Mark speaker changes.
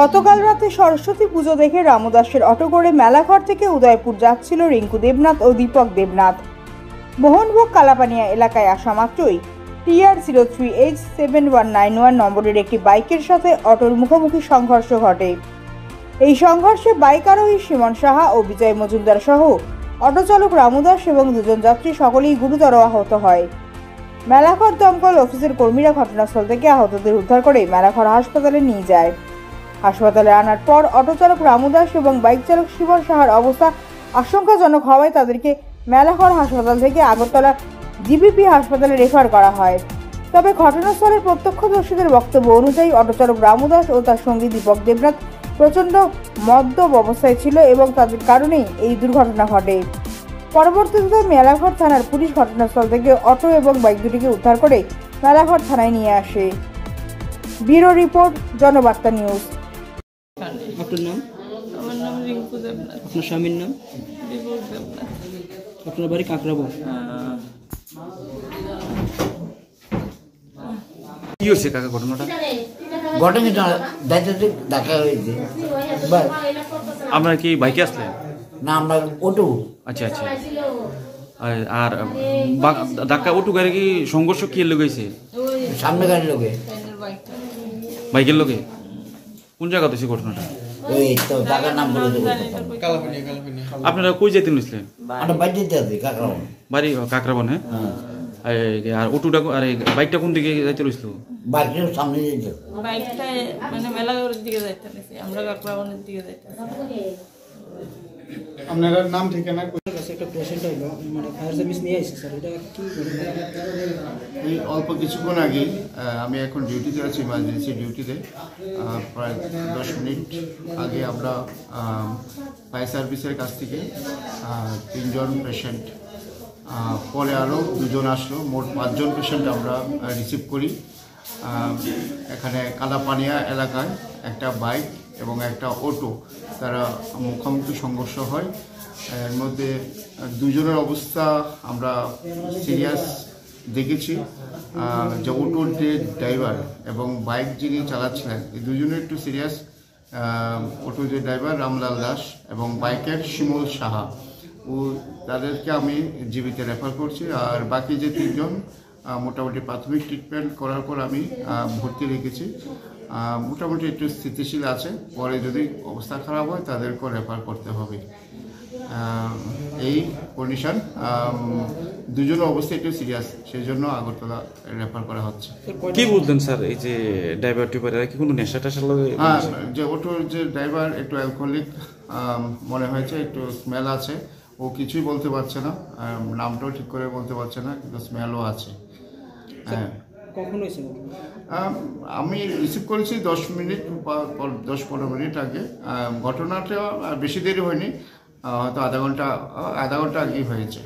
Speaker 1: গতকাল রাতে সরস্বতী পুজো দেখে রামু দাসের অটো করে মেলাঘর থেকে উদয়পুর যাচ্ছিল রিঙ্কু দেবনাথ ও দীপক দেবনাথ। মোহনভোগ কালাপানিয়া এলাকায় আসা মাত্রই TR03H7191 নম্বরের একটি বাইকের সাথে অটোর মুখোমুখি সংঘর্ষ ঘটে। এই সংঘর্ষে বাইক আরোহী সুমন সাহা ও বিজয় মজুমদার সহ অটো চালক রামু দাস এবং দুজন যাত্রী সকলেই গুরুতর আহত হয়। মেলাঘর দমকল অফিসের কর্মীরা ঘটনাস্থল থেকে আহতদের উদ্ধার করে মেলাঘর হাসপাতালে নিয়ে যায়। হাসপাতালে আনার পর অটো চালক রামু দাস এবং বাইক চালক সুমন সাহার অবস্থা আশঙ্কাজনক হওয়ায় তাদেরকে মেলাঘর হাসপাতাল থেকে আগরতলা জিবিপি হাসপাতালে রেফার করা হয়। তবে ঘটনাস্থলের প্রত্যক্ষদর্শীদের বক্তব্য অনুযায়ী অটো চালক রামু দাস ও তার সঙ্গী দীপক দেবনাথ প্রচণ্ড মদ্যপ অবস্থায় ছিল এবং তাদের কারণেই এই দুর্ঘটনা ঘটে। পরবর্তীতে মেলাঘর থানার পুলিশ ঘটনাস্থল থেকে অটো এবং বাইক দুটিকে উদ্ধার করে মেলাঘর থানায় নিয়ে আসে। Bureau report, Janabarta news.
Speaker 2: আপনার নাম?
Speaker 3: আমার নাম রিঙ্কু দেবনাথ।
Speaker 2: আপনার স্বামীর নাম?
Speaker 3: দীপক দেবনাথ।
Speaker 2: আপনার বাড়ি কাকরাবো।
Speaker 4: কি হয়েছে কাকা ঘটনাটা?
Speaker 5: ঘটনাটা দেখা হয়েছে।
Speaker 4: আপনারা কি বাইকে আসলেন?
Speaker 5: না, আমরা অটো।
Speaker 4: আচ্ছা আচ্ছা। আর ধাক্কা অটো গাড়ি কি সংঘর্ষ কি লেগেছে?
Speaker 5: সামনে গাড়ির লোকে,
Speaker 4: বাইকের লোকে। কোন জায়গাতে সে ঘটনাটা?
Speaker 5: ওই তো টাকার নাম বলে দেবো।
Speaker 4: আপনারা কই যেতে নিছিলেন?
Speaker 5: আমরা বাড়ি যেতে আছি কাকরাবন।
Speaker 4: বাড়ি কাকরাবন? হ্যাঁ। আর অটোটা আর বাইকটা কোন দিকে যাইতে রইছিল?
Speaker 5: বাইকের সামনে যেতে।
Speaker 3: বাইকটা মানে মেলাঘরের দিকে যাইতে নিছি, আমরা কাকরাবনের দিকে যাইতে।
Speaker 6: আপনার নাম ঠিকানা?
Speaker 2: একটা পেশেন্ট হইলো, মানে ফায়ার সার্ভিস নিয়ে আসছে স্যার, এটা কি
Speaker 6: এই অল্প কিছুক্ষণ আগে আমি এখন ডিউটিতে আছি, ইমার্জেন্সি ডিউটিতে। প্রায় 10 মিনিট আগে আমরা ফায়ার সার্ভিসের কাছ থেকে 3 জন পেশেন্ট, পরে আরও 2 জন আসলো, মোট 5 জন পেশেন্ট আমরা রিসিভ করি। এখানে কালাপানিয়া এলাকায় একটা বাইক এবং একটা অটো, তারা মুখোমুখি সংঘর্ষ হয়। এর মধ্যে 2 জনের অবস্থা আমরা সিরিয়াস দেখেছি। যে অটোর যে ড্রাইভার এবং বাইক যিনি চালাচ্ছিলেন, এই 2 জনের একটু সিরিয়াস। অটোর যে ড্রাইভার রামলাল দাস এবং বাইকের শিমুল সাহা, তাদেরকে আমি জীবিতে রেফার করছি। আর বাকি যে 3 জন মোটামুটি প্রাথমিক ট্রিটমেন্ট করার পর আমি ভর্তি রেখেছি। মোটামুটি একটু স্থিতিশীল আছে, পরে যদি অবস্থা খারাপ হয় তাদেরকেও রেফার করতে হবে। এই কন্ডিশন, 2 জনের অবস্থা একটু সিরিয়াস, সেই জন্য আগরতলা রেফার করা হচ্ছে।
Speaker 4: কি বলতেন স্যার, এই যে ড্রাইভার টিভার কি কোনো নেশা টেশার লাগে?
Speaker 6: হ্যাঁ, যে অটোর যে ড্রাইভার একটু অ্যালকোহলিক মনে হয়েছে, একটু স্মেল আছে। ও কিছুই বলতে পারছে না, নামটাও ঠিক করে বলতে পারছে না, কিন্তু স্মেলও আছে। হ্যাঁ।
Speaker 2: কখন হয়েছে?
Speaker 6: আমি রিসিভ করেছি 10-15 মিনিট আগে। ঘটনাটা বেশি দেরি হয়নি, হয়তো আধা ঘন্টা আগেই হয়েছে।